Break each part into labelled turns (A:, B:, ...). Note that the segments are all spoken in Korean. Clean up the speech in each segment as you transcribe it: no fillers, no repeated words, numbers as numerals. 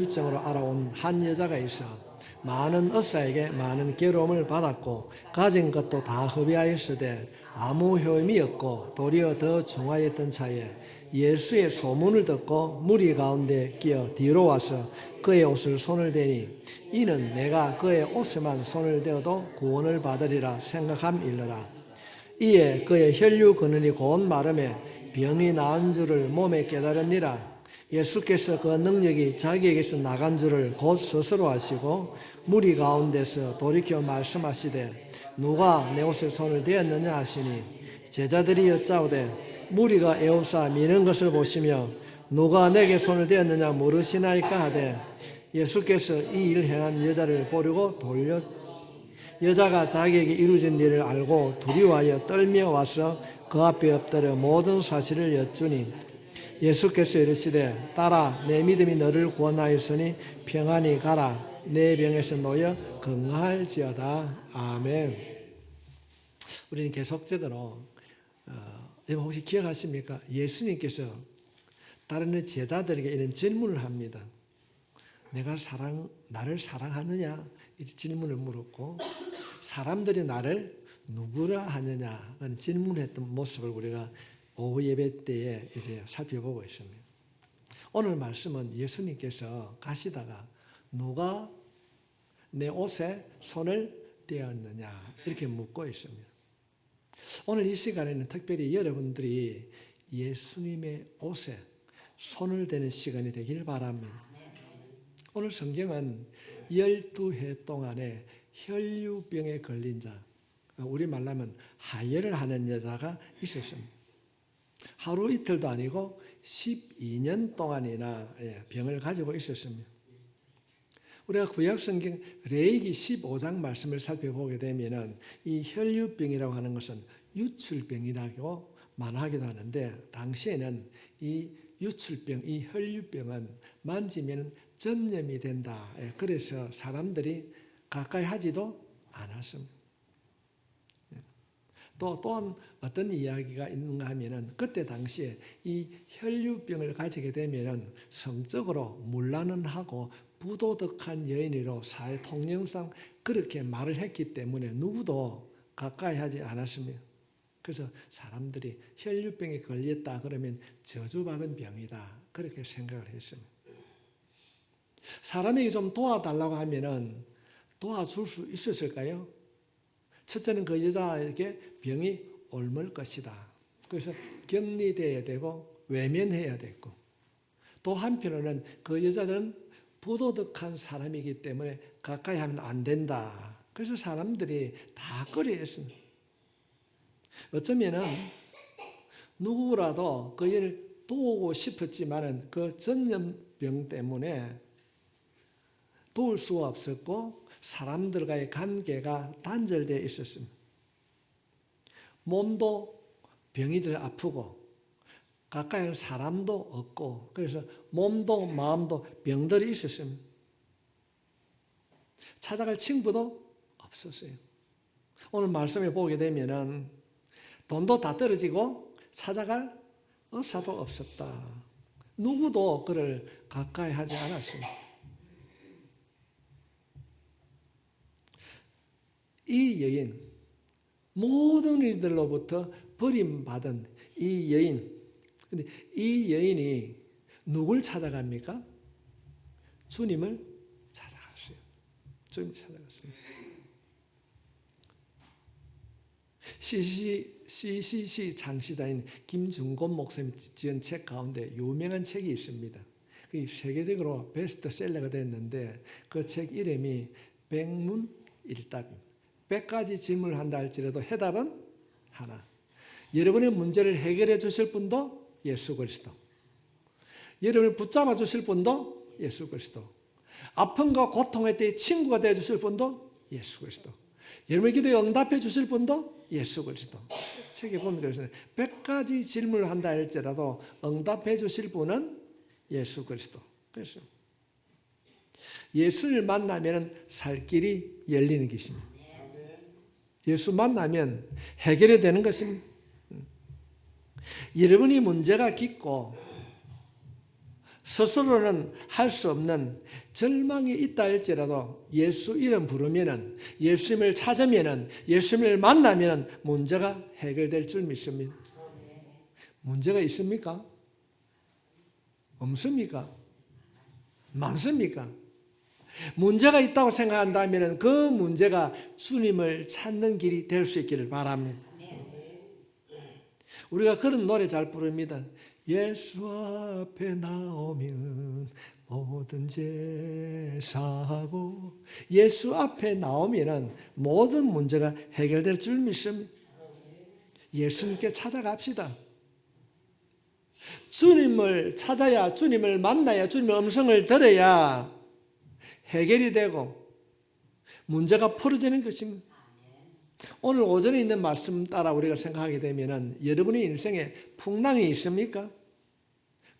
A: 일정으로 알아온 한 여자가 있어 많은 의사에게 많은 괴로움을 받았고 가진 것도 다 허비하였으되 아무 효험이 없고 도리어 더 중하였던 차에 예수의 소문을 듣고 무리 가운데 끼어 뒤로 와서 그의 옷을 손을 대니 이는 내가 그의 옷에만 손을 대어도 구원을 받으리라 생각함일러라. 이에 그의 혈류 근원이 곧 마름에 병이 나은 줄을 몸에 깨달으니라. 예수께서 그 능력이 자기에게서 나간 줄을 곧 스스로 아시고 무리 가운데서 돌이켜 말씀하시되 누가 내 옷에 손을 대었느냐 하시니 제자들이 여짜오되 무리가 에워싸 미는 것을 보시며 누가 내게 손을 대었느냐 모르시나이까 하되 예수께서 이 일을 행한 여자를 보려고 여자가 자기에게 이루어진 일을 알고 두려워하여 떨며 와서 그 앞에 엎드려 모든 사실을 여쭈니 예수께서 이르시되 딸아 내 믿음이 너를 구원하였으니 평안히 가라 내 병에서 놓여 건강할지어다. 아멘. 우리는 계속적으로 여러분 혹시 기억하십니까? 예수님께서 다른 제자들에게 이런 질문을 합니다. 나를 사랑하느냐? 이 질문을 물었고 사람들이 나를 누구라 하느냐? 라는 질문을 했던 모습을 우리가 오후 예배 때에 이제 살펴보고 있습니다. 오늘 말씀은 예수님께서 가시다가 누가 내 옷에 손을 떼었느냐 이렇게 묻고 있습니다. 오늘 이 시간에는 특별히 여러분들이 예수님의 옷에 손을 대는 시간이 되길 바랍니다. 오늘 성경은 12해 동안에 혈류병에 걸린 자, 우리 말로 하면 하혈을 하는 여자가 있었습니다. 하루 이틀도 아니고 12년 동안이나 병을 가지고 있었습니다. 우리가 구약성경 레위기 15장 말씀을 살펴보게 되면 이 혈류병이라고 하는 것은 유출병이라고 말하기도 하는데 당시에는 이 유출병, 이 혈류병은 만지면 전염이 된다. 그래서 사람들이 가까이 하지도 않았습니다. 또한 어떤 이야기가 있는가 하면은 그때 당시에 이 혈류병을 가지게 되면은 성적으로 문란하고 부도덕한 여인으로 사회 통념상 그렇게 말을 했기 때문에 누구도 가까이 하지 않았습니다. 그래서 사람들이 혈류병에 걸렸다 그러면 저주받은 병이다 그렇게 생각을 했습니다. 사람에게 좀 도와달라고 하면은 도와줄 수 있었을까요? 첫째는 그 여자에게 병이 옮을 것이다. 그래서 격리되어야 되고 외면해야 되고 또 한편으로는 그 여자들은 부도덕한 사람이기 때문에 가까이 하면 안 된다. 그래서 사람들이 다 꺼려했습니다. 어쩌면은 누구라도 그 일을 도우고 싶었지만은 그 전염병 때문에 도울 수가 없었고 사람들과의 관계가 단절되어 있었습니다. 몸도 병이들 아프고 가까이 하는 사람도 없고 그래서 몸도 마음도 병들이 있었습니다. 찾아갈 친구도 없었어요. 오늘 말씀을 보게 되면은 돈도 다 떨어지고 찾아갈 의사도 없었다. 누구도 그를 가까이 하지 않았습니다. 이 여인, 모든 이들로부터 버림받은 이 여인, 근데 이 여인이 누굴 찾아갑니까? 주님을 찾아갔어요. 주님을 찾아갔습니다. CCC 창시자인 김중곤 목사님 지은 책 가운데 유명한 책이 있습니다. 그게 세계적으로 베스트셀러가 됐는데 그 책 이름이 백문일답입니다. 100가지 질문을 한다 할지라도 해답은 하나. 여러분의 문제를 해결해 주실 분도 예수 그리스도. 여러분을 붙잡아 주실 분도 예수 그리스도. 아픔과 고통의 때에 친구가 되어 주실 분도 예수 그리스도. 여러분의 기도에 응답해 주실 분도 예수 그리스도. 책에 보면 그랬어요. 100가지 질문을 한다 할지라도 응답해 주실 분은 예수 그리스도. 그래서 예수를 만나면 살 길이 열리는 것입니다. 예수 만나면 해결이 되는 것입니다. 여러분이 문제가 깊고 스스로는 할 수 없는 절망이 있다 할지라도 예수 이름 부르면은, 예수님을 찾으면은, 예수님을 만나면은 문제가 해결될 줄 믿습니다. 문제가 있습니까? 없습니까? 많습니까? 문제가 있다고 생각한다면 그 문제가 주님을 찾는 길이 될 수 있기를 바랍니다. 우리가 그런 노래 잘 부릅니다. 예수 앞에 나오면 모든 죄 사하고, 예수 앞에 나오면 모든 문제가 해결될 줄 믿습니다. 예수님께 찾아갑시다. 주님을 찾아야, 주님을 만나야, 주님의 음성을 들어야 해결이 되고 문제가 풀어지는 것입니다. 오늘 오전에 있는 말씀 따라 우리가 생각하게 되면 여러분의 인생에 풍랑이 있습니까?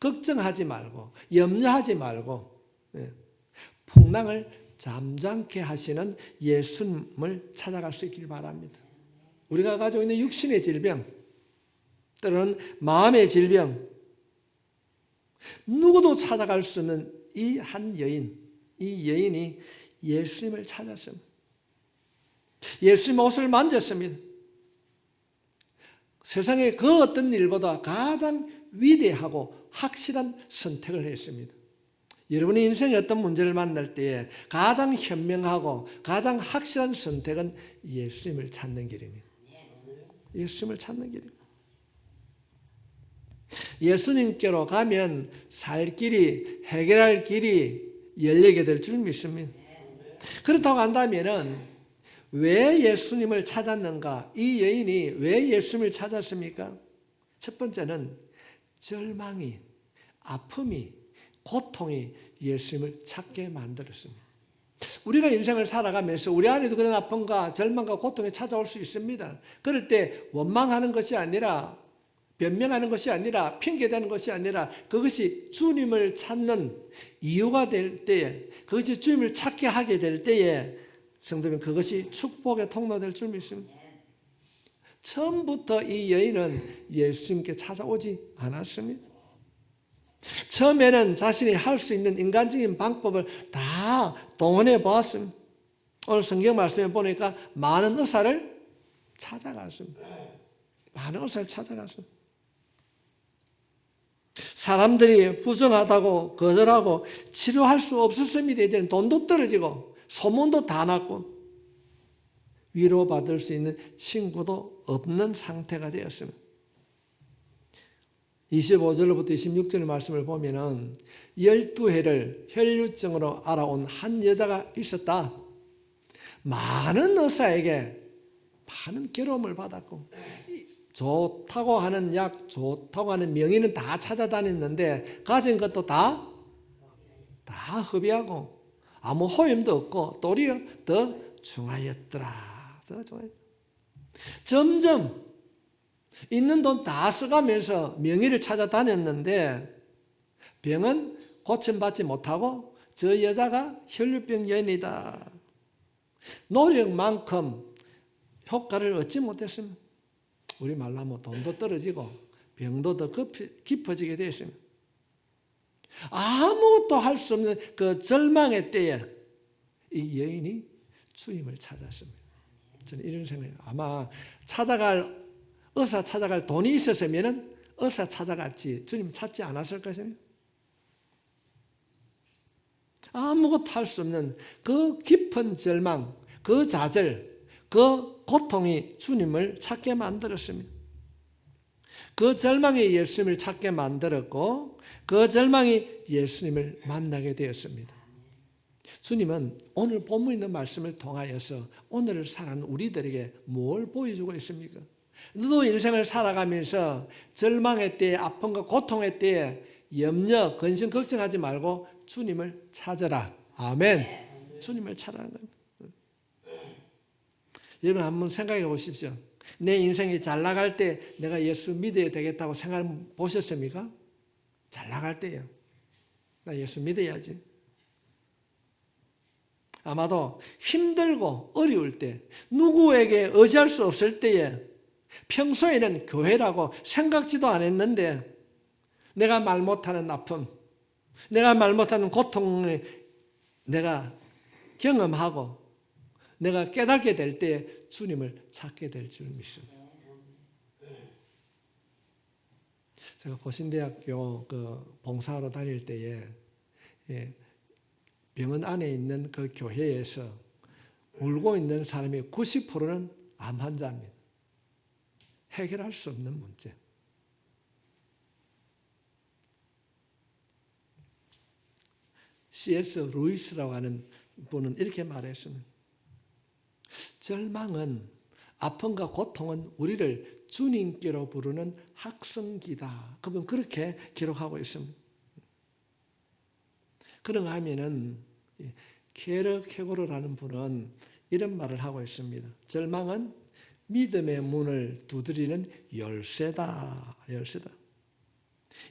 A: 걱정하지 말고 염려하지 말고 풍랑을 잠잠케 하시는 예수님을 찾아갈 수 있길 바랍니다. 우리가 가지고 있는 육신의 질병, 때로는 마음의 질병, 누구도 찾아갈 수 없는 이 한 여인, 이 여인이 예수님을 찾았습니다. 예수님의 옷을 만졌습니다. 세상의 그 어떤 일보다 가장 위대하고 확실한 선택을 했습니다. 여러분의 인생의 어떤 문제를 만날 때에 가장 현명하고 가장 확실한 선택은 예수님을 찾는 길입니다. 예수님을 찾는 길입니다. 예수님께로 가면 살 길이, 해결할 길이 열리게 될 줄 믿습니다. 그렇다고 한다면 왜 예수님을 찾았는가? 이 여인이 왜 예수님을 찾았습니까? 첫 번째는 절망이, 아픔이, 고통이 예수님을 찾게 만들었습니다. 우리가 인생을 살아가면서 우리 안에도 그런 아픔과 절망과 고통이 찾아올 수 있습니다. 그럴 때 원망하는 것이 아니라, 변명하는 것이 아니라, 핑계대는 것이 아니라 그것이 주님을 찾는 이유가 될 때에, 그것이 주님을 찾게 하게 될 때에 성도님, 그것이 축복의 통로될 줄 믿습니다. 처음부터 이 여인은 예수님께 찾아오지 않았습니다. 처음에는 자신이 할 수 있는 인간적인 방법을 다 동원해 보았습니다. 오늘 성경 말씀에 보니까 많은 의사를 찾아갔습니다. 많은 의사를 찾아갔습니다. 사람들이 부정하다고 거절하고 치료할 수 없었습니다. 이제는 돈도 떨어지고 소문도 다 났고 위로받을 수 있는 친구도 없는 상태가 되었습니다. 25절로부터 26절 말씀을 보면은 12해를 혈류증으로 알아온 한 여자가 있었다. 많은 의사에게 많은 괴로움을 받았고 좋다고 하는 약, 좋다고 하는 명의는 다 찾아다녔는데 가진 것도 다 허비하고 아무 호염도 없고 도리어 더 중하였더라. 더 중하였더라. 점점 있는 돈 다 써가면서 명의를 찾아다녔는데 병은 고침받지 못하고 저 여자가 혈류병 여인이다. 노력만큼 효과를 얻지 못했습니다. 우리 말로 하면 돈도 떨어지고 병도 더 깊어지게 되었습니다. 아무것도 할 수 없는 그 절망의 때에 이 여인이 주님을 찾았습니다. 저는 이런 생각이에요. 아마 의사 찾아갈 돈이 있었으면 의사 찾아갔지 주님 찾지 않았을 것입니다. 아무것도 할 수 없는 그 깊은 절망, 그 좌절, 그 고통이 주님을 찾게 만들었습니다. 그 절망이 예수님을 찾게 만들었고 그 절망이 예수님을 만나게 되었습니다. 주님은 오늘 본문에 있는 말씀을 통하여서 오늘을 살아가는 우리들에게 뭘 보여주고 있습니까? 너도 인생을 살아가면서 절망의 때에, 아픔과 고통의 때에 염려, 근심, 걱정하지 말고 주님을 찾아라. 아멘. 주님을 찾아라는 겁니다. 여러분 한번 생각해 보십시오. 내 인생이 잘 나갈 때 내가 예수 믿어야 되겠다고 생각해 보셨습니까? 잘 나갈 때요. 나 예수 믿어야지. 아마도 힘들고 어려울 때, 누구에게 의지할 수 없을 때에 평소에는 교회라고 생각지도 않았는데 내가 말 못하는 아픔, 내가 말 못하는 고통을 내가 경험하고 내가 깨닫게 될 때 주님을 찾게 될 줄 믿습니다. 제가 고신대학교 봉사하러 다닐 때에 병원 안에 있는 그 교회에서 울고 있는 사람이 90%는 암 환자입니다. 해결할 수 없는 문제. C.S. 루이스라고 하는 분은 이렇게 말했습니다. 절망은, 아픔과 고통은 우리를 주님께로 부르는 학성기다. 그분 그렇게 기록하고 있습니다. 그런가 하면은 케르 케고르라는 분은 이런 말을 하고 있습니다. 절망은 믿음의 문을 두드리는 열쇠다. 열쇠다.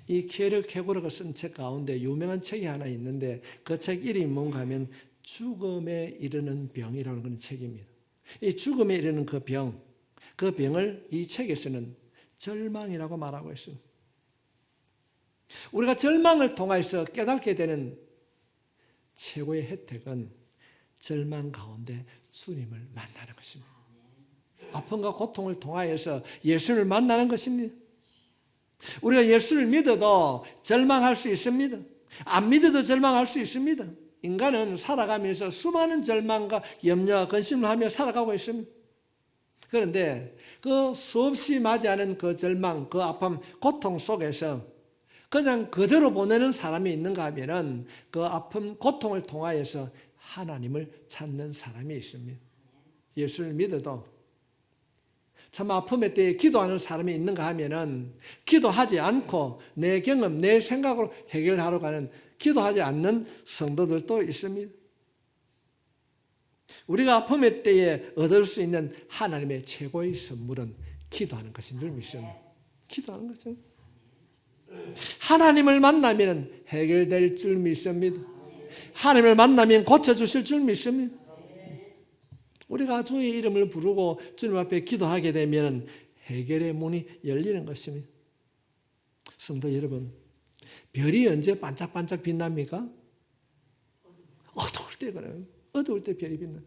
A: 이 케르 케고르가 쓴 책 가운데 유명한 책이 하나 있는데 그 책 이름이 뭔가 하면 죽음에 이르는 병이라는 그런 책입니다. 이 죽음에 이르는 그 병을 이 책에서는 절망이라고 말하고 있습니다. 우리가 절망을 통해서 깨닫게 되는 최고의 혜택은 절망 가운데 주님을 만나는 것입니다. 아픔과 고통을 통하여서 예수를 만나는 것입니다. 우리가 예수를 믿어도 절망할 수 있습니다. 안 믿어도 절망할 수 있습니다. 인간은 살아가면서 수많은 절망과 염려와 근심을 하며 살아가고 있습니다. 그런데 그 수없이 맞이하는 그 절망, 그 아픔, 고통 속에서 그냥 그대로 보내는 사람이 있는가 하면은 그 아픔, 고통을 통하여서 하나님을 찾는 사람이 있습니다. 예수를 믿어도 참 아픔의 때에 기도하는 사람이 있는가 하면은 기도하지 않고 내 경험, 내 생각으로 해결하러 가는 기도하지 않는 성도들도 있습니다. 우리가 아픔의 때에 얻을 수 있는 하나님의 최고의 선물은 기도하는 것인 줄 믿습니다. 기도하는 것은 하나님을 만나면 해결될 줄 믿습니다. 하나님을 만나면 고쳐주실 줄 믿습니다. 우리가 주의 이름을 부르고 주님 앞에 기도하게 되면 해결의 문이 열리는 것입니다. 성도 여러분, 별이 언제 반짝반짝 빛납니까? 어두울 때 그래요. 어두울 때 별이 빛나.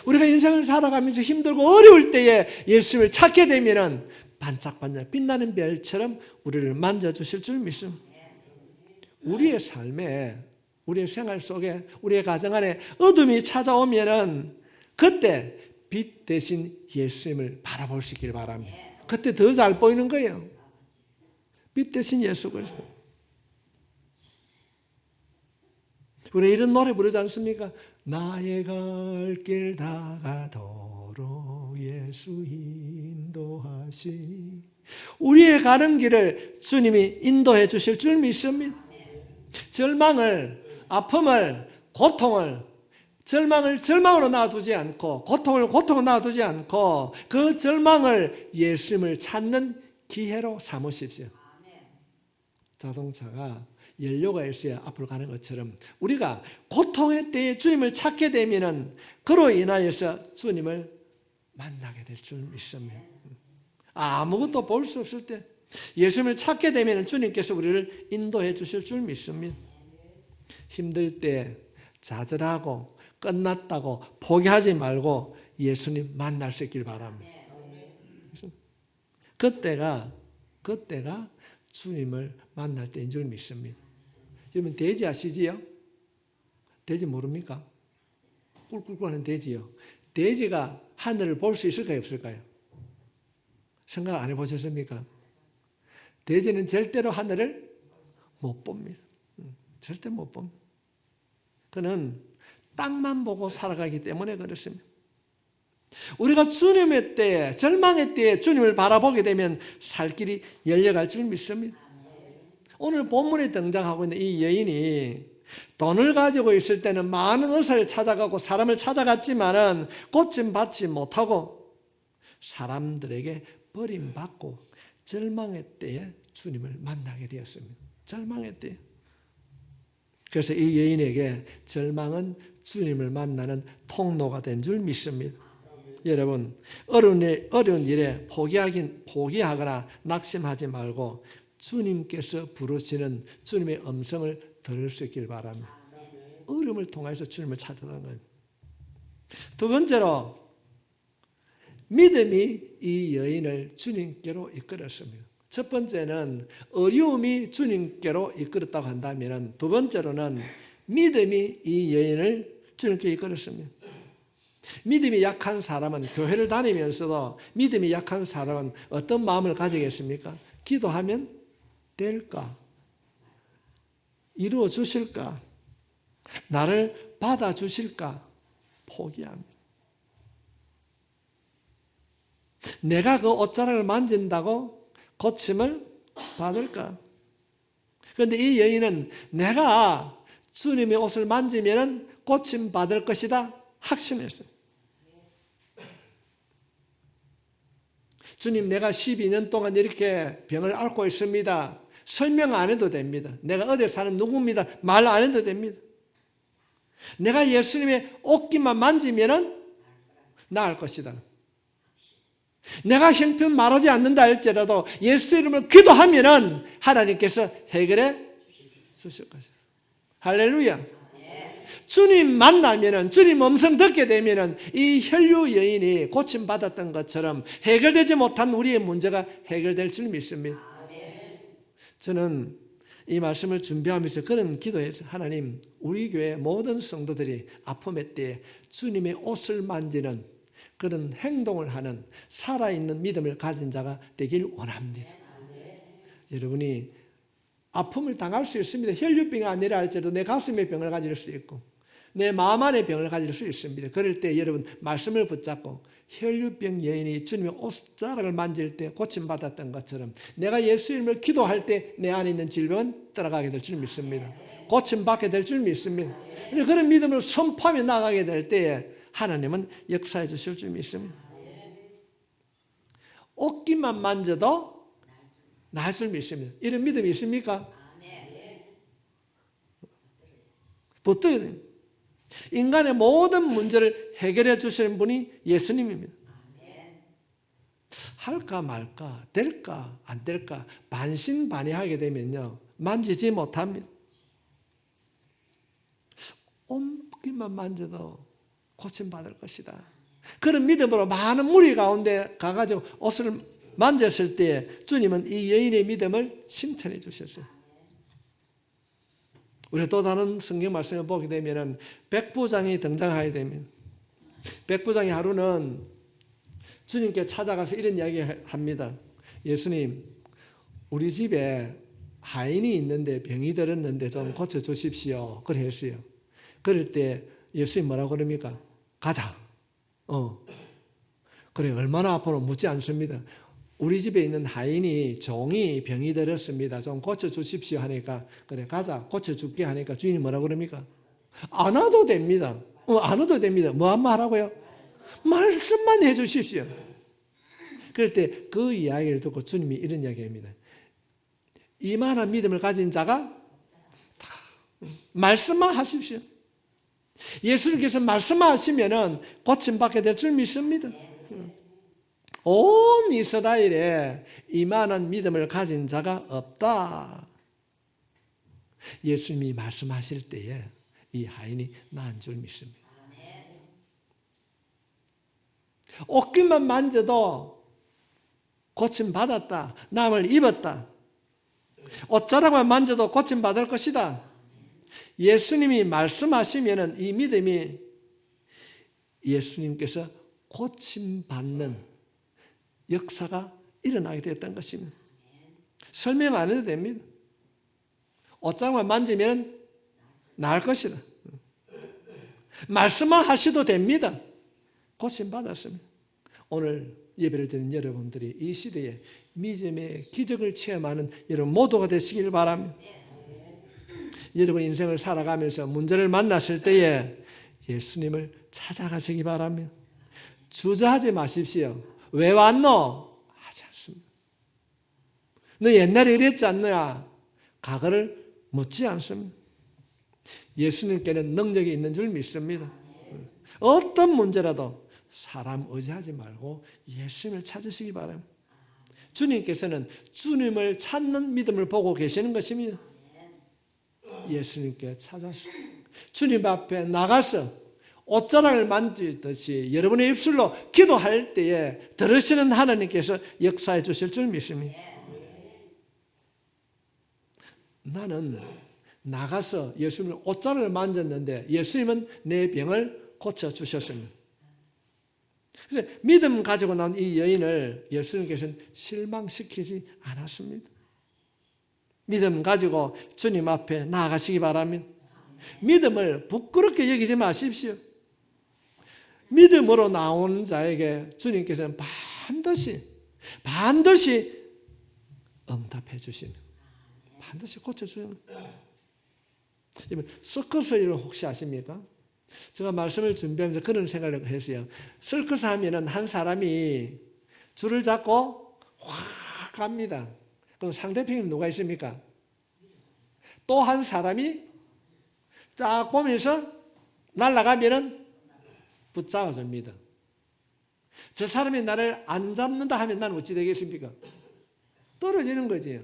A: 우리가 인생을 살아가면서 힘들고 어려울 때에 예수님을 찾게 되면 반짝반짝 빛나는 별처럼 우리를 만져주실 줄 믿습니다. 우리의 삶에, 우리의 생활 속에, 우리의 가정 안에 어둠이 찾아오면 그때 빛 대신 예수님을 바라볼 수 있기를 바랍니다. 그때 더 잘 보이는 거예요. 빛 대신 예수 그리스도. 우리 이런 노래 부르지 않습니까? 나의 갈 길 다가도록 예수 인도하시니. 우리의 가는 길을 주님이 인도해 주실 줄 믿습니다. 절망을, 아픔을, 고통을 절망을 절망으로 놔두지 않고 고통을 고통으로 놔두지 않고 그 절망을 예수님을 찾는 기회로 삼으십시오. 자동차가 연료가 있어야 앞으로 가는 것처럼 우리가 고통의 때에 주님을 찾게 되면 그로 인하여서 주님을 만나게 될 줄 믿습니다. 아무것도 볼 수 없을 때 예수님을 찾게 되면 주님께서 우리를 인도해 주실 줄 믿습니다. 힘들 때 좌절하고 끝났다고 포기하지 말고 예수님 만날 수 있길 바랍니다. 그때가 주님을 만날 때인 줄 믿습니다. 여러분 돼지 아시지요? 돼지 모릅니까? 꿀꿀꿀하는 돼지요. 돼지가 하늘을 볼 수 있을까요? 없을까요? 생각 안 해보셨습니까? 돼지는 절대로 하늘을 못 봅니다. 절대 못 봅니다. 그는 땅만 보고 살아가기 때문에 그렇습니다. 우리가 주님의 때에, 절망의 때에 주님을 바라보게 되면 살 길이 열려갈 줄 믿습니다. 오늘 본문에 등장하고 있는 이 여인이 돈을 가지고 있을 때는 많은 의사를 찾아가고 사람을 찾아갔지만은 고침받지 못하고 사람들에게 버림받고 절망의 때에 주님을 만나게 되었습니다. 절망의 때에. 그래서 이 여인에게 절망은 주님을 만나는 통로가 된 줄 믿습니다. 여러분, 어려운 일에 포기하거나 낙심하지 말고 주님께서 부르시는 주님의 음성을 들을 수 있길 바랍니다. 어려움을 통해서 주님을 찾아가는 거예요. 두 번째로 믿음이 이 여인을 주님께로 이끌었습니다. 첫 번째는 어려움이 주님께로 이끌었다고 한다면 두 번째로는 믿음이 이 여인을 주님께 이끌었습니다. 믿음이 약한 사람은 교회를 다니면서도 믿음이 약한 사람은 어떤 마음을 가지겠습니까? 기도하면 될까? 이루어 주실까? 나를 받아주실까? 포기합니다. 내가 그 옷자락을 만진다고 고침을 받을까? 그런데 이 여인은 내가 주님의 옷을 만지면 고침 받을 것이다 확신했어요. 주님, 내가 12년 동안 이렇게 병을 앓고 있습니다. 설명 안 해도 됩니다. 내가 어디 사는 누구입니다. 말 안 해도 됩니다. 내가 예수님의 옷깃만 만지면 나을 것이다. 내가 형편 말하지 않는다 할지라도 예수 이름을 기도하면 하나님께서 해결해 주실 것이다. 할렐루야. 주님 만나면은, 주님 음성 듣게 되면은 이 혈류 여인이 고침받았던 것처럼 해결되지 못한 우리의 문제가 해결될 줄 믿습니다. 저는 이 말씀을 준비하면서 그런 기도했어요. 하나님, 우리 교회 모든 성도들이 아픔의 때에 주님의 옷을 만지는 그런 행동을 하는 살아있는 믿음을 가진 자가 되길 원합니다. 여러분이 아픔을 당할 수 있습니다. 혈류병이 아니라 할지라도 내 가슴의 병을 가질 수 있고 내 마음 안의 병을 가질 수 있습니다. 그럴 때 여러분 말씀을 붙잡고 혈류병 여인이 주님의 옷자락을 만질 때 고침받았던 것처럼 내가 예수 이름을 기도할 때 내 안에 있는 질병은 떠나가게 될 줄 믿습니다. 고침받게 될 줄 믿습니다. 그런 믿음을 선포하며 나가게 될 때에 하나님은 역사해 주실 줄 믿습니다. 옷깃만 만져도 나을 줄 믿습니다. 이런 믿음이 있습니까? 붙들어야 됩니다. 인간의 모든 문제를 해결해 주시는 분이 예수님입니다. 할까 말까, 될까 안 될까 반신반의하게 되면요 만지지 못합니다. 옷깃만 만져도 고침받을 것이다. 그런 믿음으로 많은 무리 가운데 가가지고 옷을 만졌을 때 주님은 이 여인의 믿음을 칭찬해 주셨어요. 우리가 또 다른 성경 말씀을 보게 되면 백부장이 등장하게 됩니다. 백부장이 하루는 주님께 찾아가서 이런 이야기 합니다. 예수님, 우리 집에 하인이 있는데 병이 들었는데 좀 고쳐주십시오. 그래 했어요. 그럴 때 예수님 뭐라고 그럽니까? 가자. 그래, 얼마나 아프노 묻지 않습니다. 우리 집에 있는 하인이 종이 병이 들었습니다. 좀 고쳐주십시오 하니까 그래 가자 고쳐줄게 하니까 주인이 뭐라고 그럽니까? 안 와도 됩니다. 안 와도 됩니다. 뭐 한 말 하라고요? 말씀만 해주십시오. 그럴 때 그 이야기를 듣고 주님이 이런 이야기합니다. 이만한 믿음을 가진 자가 말씀만 하십시오. 예수님께서 말씀만 하시면 고침받게 될 줄 믿습니다. 온 이스라엘에 이만한 믿음을 가진 자가 없다. 예수님이 말씀하실 때에 이 하인이 나은 줄 믿습니다. 옷깃만 만져도 고침받았다. 남을 입었다. 옷자락만 만져도 고침받을 것이다. 예수님이 말씀하시면 이 믿음이 예수님께서 고침받는 역사가 일어나게 됐던 것입니다. 설명 안 해도 됩니다. 옷장만 만지면 나을 것이다. 말씀만 하셔도 됩니다. 고침받았습니다. 오늘 예배를 드리는 여러분들이 이 시대에 믿음의 기적을 체험하는 여러분 모두가 되시길 바랍니다. 여러분 인생을 살아가면서 문제를 만났을 때에 예수님을 찾아가시기 바랍니다. 주저하지 마십시오. 왜 왔노? 하지 않습니다. 너 옛날에 이랬지 않느냐? 과거를 묻지 않습니다. 예수님께는 능력이 있는 줄 믿습니다. 어떤 문제라도 사람 의지하지 말고 예수님을 찾으시기 바랍니다. 주님께서는 주님을 찾는 믿음을 보고 계시는 것입니다. 예수님께 찾아서 주님 앞에 나가서 옷자락을 만지듯이 여러분의 입술로 기도할 때에 들으시는 하나님께서 역사해 주실 줄 믿습니다. 나는 나가서 예수님의 옷자락을 만졌는데 예수님은 내 병을 고쳐주셨습니다. 그래서 믿음 가지고 나온 이 여인을 예수님께서는 실망시키지 않았습니다. 믿음 가지고 주님 앞에 나아가시기 바랍니다. 믿음을 부끄럽게 여기지 마십시오. 믿음으로 나오는 자에게 주님께서는 반드시 응답해 주십니다. 반드시 고쳐주십니다. 서커스 일을 혹시 아십니까? 제가 말씀을 준비하면서 그런 생각을 했어요. 서커스 하면은 한 사람이 줄을 잡고 확 갑니다. 그럼 상대편이 누가 있습니까? 또 한 사람이 쫙 보면서 날아가면은 붙잡아 줍니다. 저 사람이 나를 안 잡는다 하면 나는 어찌 되겠습니까? 떨어지는 거지요.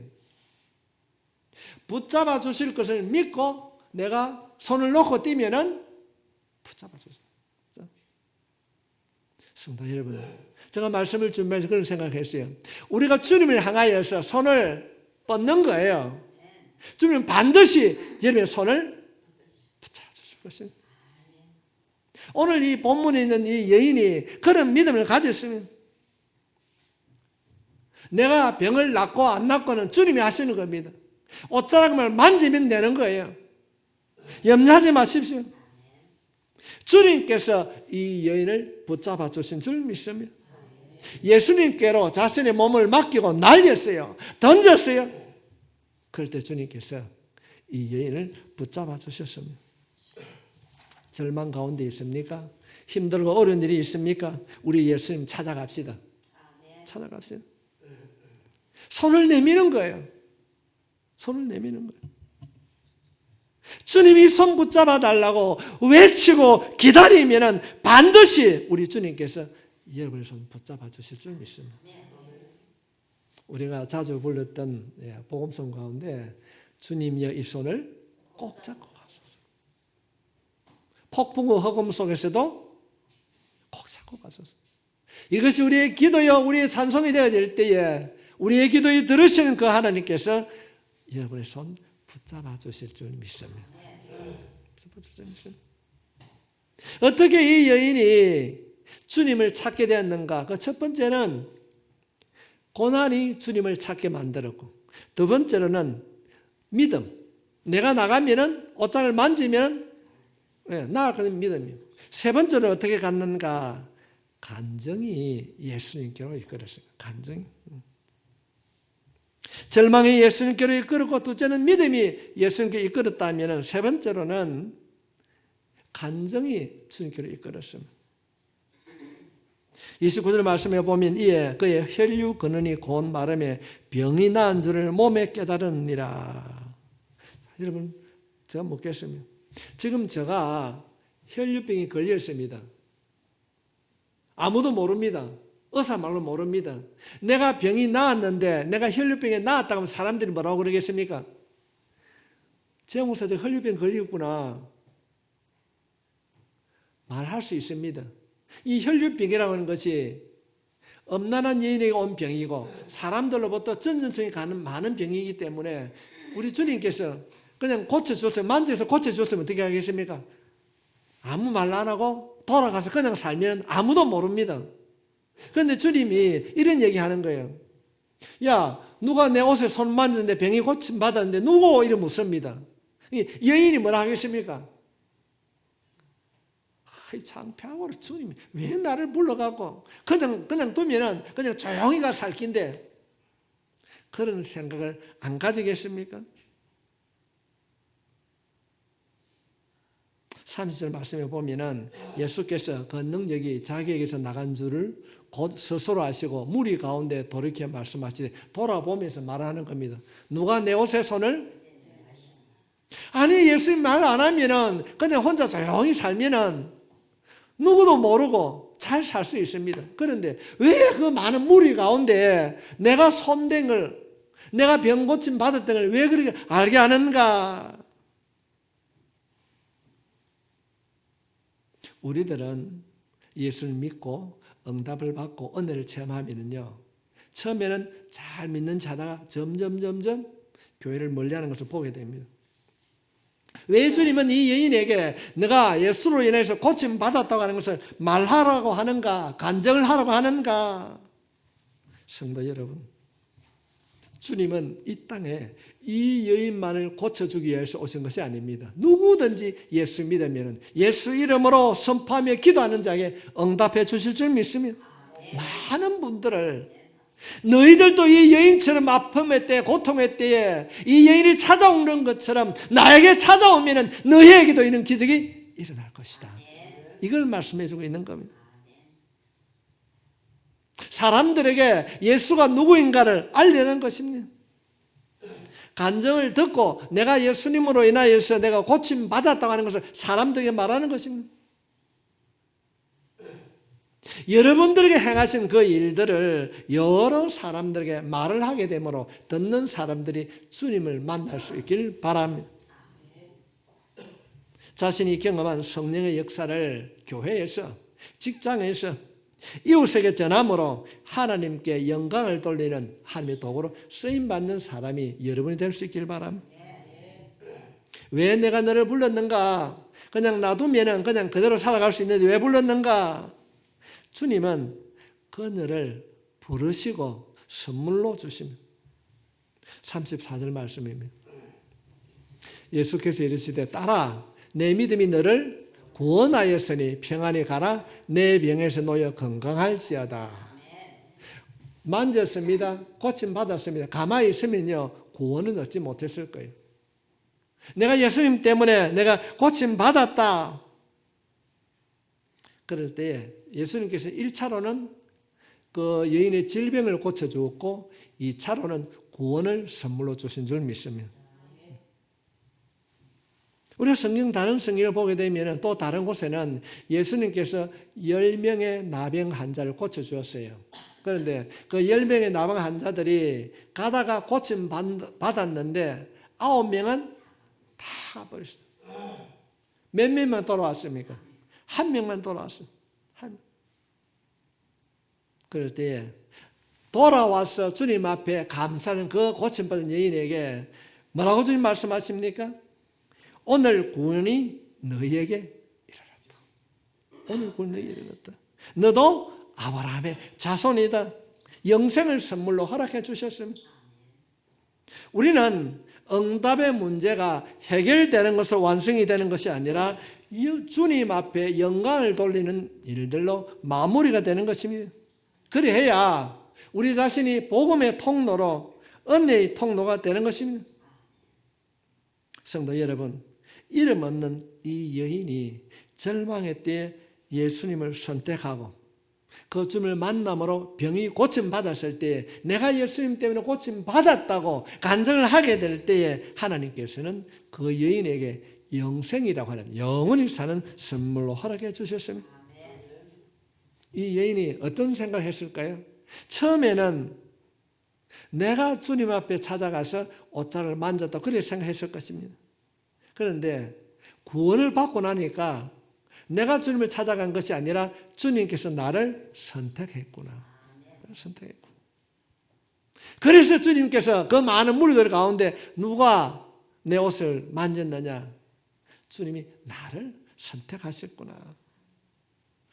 A: 붙잡아 주실 것을 믿고 내가 손을 놓고 뛰면은 붙잡아 주세요. 성도 여러분, 제가 말씀을 준비해서 그런 생각을 했어요. 우리가 주님을 향하여서 손을 뻗는 거예요. 주님은 반드시 여러분의 손을 붙잡아 주실 것입니다. 오늘 이 본문에 있는 이 여인이 그런 믿음을 가졌으면 내가 병을 낫고 안 낫고는 주님이 하시는 겁니다. 옷자락을 만지면 되는 거예요. 염려하지 마십시오. 주님께서 이 여인을 붙잡아 주신 줄 믿습니다. 예수님께로 자신의 몸을 맡기고 날렸어요. 던졌어요. 그럴 때 주님께서 이 여인을 붙잡아 주셨습니다. 절망 가운데 있습니까? 힘들고 어려운 일이 있습니까? 우리 예수님 찾아갑시다. 찾아갑시다. 손을 내미는 거예요. 손을 내미는 거예요. 주님이 손 붙잡아 달라고 외치고 기다리면은 반드시 우리 주님께서 여러분의 손 붙잡아 주실 줄 믿습니다. 우리가 자주 불렀던 복음송 가운데 주님여 이 손을 꼭 잡고 가소서. 폭풍우 허금 속에서도 꼭 잡고 가소서. 이것이 우리의 기도요 우리의 찬송이 되어질 때에 우리의 기도에 들으시는 그 하나님께서 여러분의 손 붙잡아 주실 줄 믿습니다. 어떻게 이 여인이 주님을 찾게 되었는가? 그 첫 번째는 고난이 주님을 찾게 만들었고, 두 번째로는 믿음. 내가 나가면은 옷장을 만지면 나아가는 믿음이에요. 세 번째로 어떻게 갔는가? 간정이 예수님께로 이끌었어요. 간정이. 절망이 예수님께로 이끌었고, 둘째는 믿음이 예수님께 이끌었다면, 세 번째로는 간정이 주님께로 이끌었습니다. 29절 말씀에 보면 이에 그의 혈류 근원이 고운 마름에 병이 나은 줄을 몸에 깨달으니라. 여러분, 제가 묻겠습니다. 지금 제가 혈류병이 걸렸습니다. 아무도 모릅니다. 의사 말로 모릅니다. 내가 병이 나았는데 내가 혈류병에 나았다고 하면 사람들이 뭐라고 그러겠습니까? 재무사 저 혈류병 걸렸구나 말할 수 있습니다. 이 혈류병이라고 하는 것이 엄난한 여인에게 온 병이고 사람들로부터 전염성이 가는 많은 병이기 때문에 우리 주님께서 그냥 고쳐줬으면, 만져서 고쳐줬으면 어떻게 하겠습니까? 아무 말 안 하고 돌아가서 그냥 살면 아무도 모릅니다. 그런데 주님이 이런 얘기 하는 거예요. 야, 누가 내 옷에 손 만졌는데 병이 고침받았는데 누구? 이러 묻습니다. 여인이 뭐라 하겠습니까? 창피하고 주님이 왜 나를 불러갖고 그냥 두면은 그냥 조용히 가 살 긴데 그런 생각을 안 가지겠습니까? 30절 말씀에 보면은 예수께서 그 능력이 자기에게서 나간 줄을 곧 스스로 아시고 무리 가운데 돌이켜 말씀하시되 돌아보면서 말하는 겁니다. 누가 내 옷에 손을? 아니, 예수님 말 안 하면은 그냥 혼자 조용히 살면은 누구도 모르고 잘 살 수 있습니다. 그런데 왜 그 많은 무리 가운데 내가 손댄 걸, 내가 병 고침 받았던 걸 왜 그렇게 알게 하는가? 우리들은 예수를 믿고 응답을 받고 은혜를 체험하면은요, 처음에는 잘 믿는 자다가 점점 교회를 멀리하는 것을 보게 됩니다. 왜 주님은 이 여인에게 내가 예수로 인해서 고침받았다고 하는 것을 말하라고 하는가, 간증을 하라고 하는가? 성도 여러분, 주님은 이 땅에 이 여인만을 고쳐주기 위해서 오신 것이 아닙니다. 누구든지 예수 믿으면 예수 이름으로 선포하며 기도하는 자에게 응답해 주실 줄 믿습니다. 많은 분들을, 너희들도 이 여인처럼 아픔의 때, 고통의 때에 이 여인이 찾아오는 것처럼 나에게 찾아오면 너희에게도 이런 기적이 일어날 것이다. 이걸 말씀해 주고 있는 겁니다. 사람들에게 예수가 누구인가를 알리는 것입니다. 간증을 듣고 내가 예수님으로 인하여서 내가 고침받았다고 하는 것을 사람들에게 말하는 것입니다. 여러분들에게 행하신 그 일들을 여러 사람들에게 말을 하게 되므로 듣는 사람들이 주님을 만날 수 있길 바랍니다. 자신이 경험한 성령의 역사를 교회에서, 직장에서, 이웃에게 전함으로 하나님께 영광을 돌리는 하나님의 도구로 쓰임받는 사람이 여러분이 될 수 있길 바랍니다. 왜 내가 너를 불렀는가? 그냥 놔두면 그냥 그대로 살아갈 수 있는데 왜 불렀는가? 주님은 그녀를 부르시고 선물로 주십니다. 34절 말씀입니다. 예수께서 이르시되 딸아, 내 믿음이 너를 구원하였으니 평안히 가라. 내 병에서 놓여 건강할지어다. 만졌습니다. 고침받았습니다. 가만히 있으면요, 구원은 얻지 못했을 거예요. 내가 예수님 때문에 내가 고침받았다. 그럴 때 예수님께서 1차로는 그 여인의 질병을 고쳐주었고 2차로는 구원을 선물로 주신 줄 믿습니다. 우리가 다른 성경을 보게 되면 또 다른 곳에는 예수님께서 10명의 나병 환자를 고쳐주었어요. 그런데 그 10명의 나병 환자들이 가다가 고침 받았는데 9명은 다 버렸어요. 몇 명만 돌아왔습니까? 1명만 돌아왔어요. 그럴 때 돌아와서 주님 앞에 감사하는 그 고침받은 여인에게 뭐라고 주님 말씀하십니까? 오늘 구원이 너희에게 이르렀다. 오늘 구원이 너희에게 이르렀다. 너도 아브라함의 자손이다. 영생을 선물로 허락해 주셨습니다. 우리는 응답의 문제가 해결되는 것으로 완성이 되는 것이 아니라 주님 앞에 영광을 돌리는 일들로 마무리가 되는 것입니다. 그래야 우리 자신이 복음의 통로로 은혜의 통로가 되는 것입니다. 성도 여러분, 이름 없는 이 여인이 절망의 때에 예수님을 선택하고 그 주님을 만남으로 병이 고침받았을 때에 내가 예수님 때문에 고침받았다고 간증을 하게 될 때에 하나님께서는 그 여인에게 영생이라고 하는 영원히 사는 선물로 허락해 주셨습니다. 이 여인이 어떤 생각을 했을까요? 처음에는 내가 주님 앞에 찾아가서 옷자락을 만졌다 그렇게 생각했을 것입니다. 그런데 구원을 받고 나니까 내가 주님을 찾아간 것이 아니라 주님께서 나를 선택했구나. 선택했구나. 그래서 주님께서 그 많은 무리들 가운데 누가 내 옷을 만졌느냐? 주님이 나를 선택하셨구나.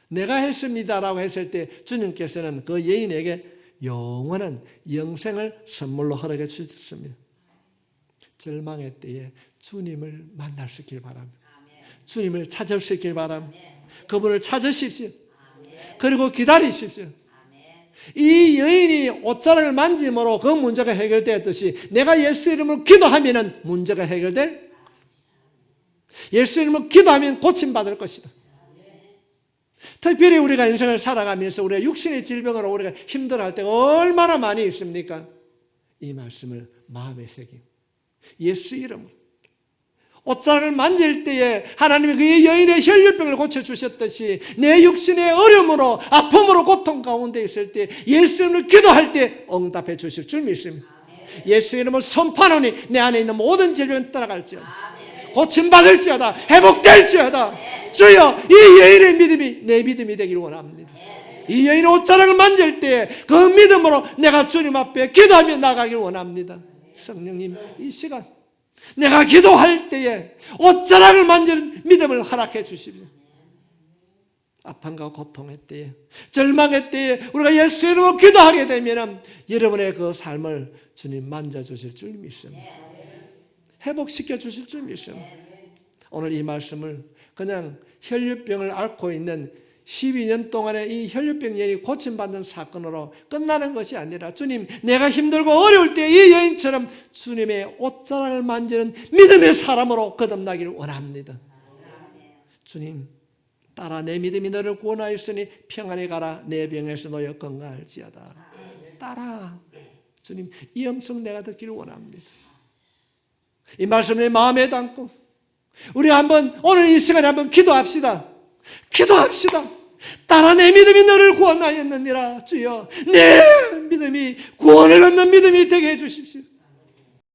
A: 내가 했습니다라고 했을 때 주님께서는 그 여인에게 영원한 영생을 선물로 허락해 주셨습니다. 절망의 때에 주님을 만날 수 있길 바랍니다. 주님을 찾을 수 있길 바랍니다. 그분을 찾으십시오. 그리고 기다리십시오. 이 여인이 옷자락을 만짐으로 그 문제가 해결되었듯이 내가 예수 이름으로 기도하면 문제가 해결될, 예수 이름으로 기도하면 고침받을 것이다. 특별히 우리가 인생을 살아가면서 우리가 육신의 질병으로 우리가 힘들어할 때가 얼마나 많이 있습니까? 이 말씀을 마음에 새기고 예수 이름으로 옷자락을 만질 때에 하나님이 그 여인의 혈류병을 고쳐주셨듯이 내 육신의 어려움으로 아픔으로 고통 가운데 있을 때 예수 이름으로 기도할 때 응답해 주실 줄 믿습니다. 예수 이름으로 선포하노니 내 안에 있는 모든 질병은 떠나갈지어다. 고침받을지어다. 회복될지어다. 주여, 이 여인의 믿음이 내 믿음이 되기를 원합니다. 이 여인의 옷자락을 만질 때 그 믿음으로 내가 주님 앞에 기도하며 나가기를 원합니다. 성령님, 이 시간 내가 기도할 때에 옷자락을 만지는 믿음을 허락해 주십시오. 아픔과 고통의 때에, 절망의 때에 우리가 예수 이름으로 기도하게 되면 여러분의 그 삶을 주님 만져주실 줄 믿습니다. 회복시켜 주실 줄 믿습니다. 오늘 이 말씀을 그냥 혈류병을 앓고 있는 12년 동안의 이 혈류병 여인이 고침받는 사건으로 끝나는 것이 아니라 주님, 내가 힘들고 어려울 때 이 여인처럼 주님의 옷자락을 만지는 믿음의 사람으로 거듭나기를 원합니다. 주님, 딸아, 내 믿음이 너를 구원하였으니 평안히 가라. 내 병에서 놓여 건강할지어다. 딸아, 주님, 이 음성 내가 듣기를 원합니다. 이 말씀을 마음에 담고 우리 한번 오늘 이 시간에 한번 기도합시다. 기도합시다. 딸아, 내 믿음이 너를 구원하였느니라. 주여, 내 믿음이 구원을 얻는 믿음이 되게 해주십시오.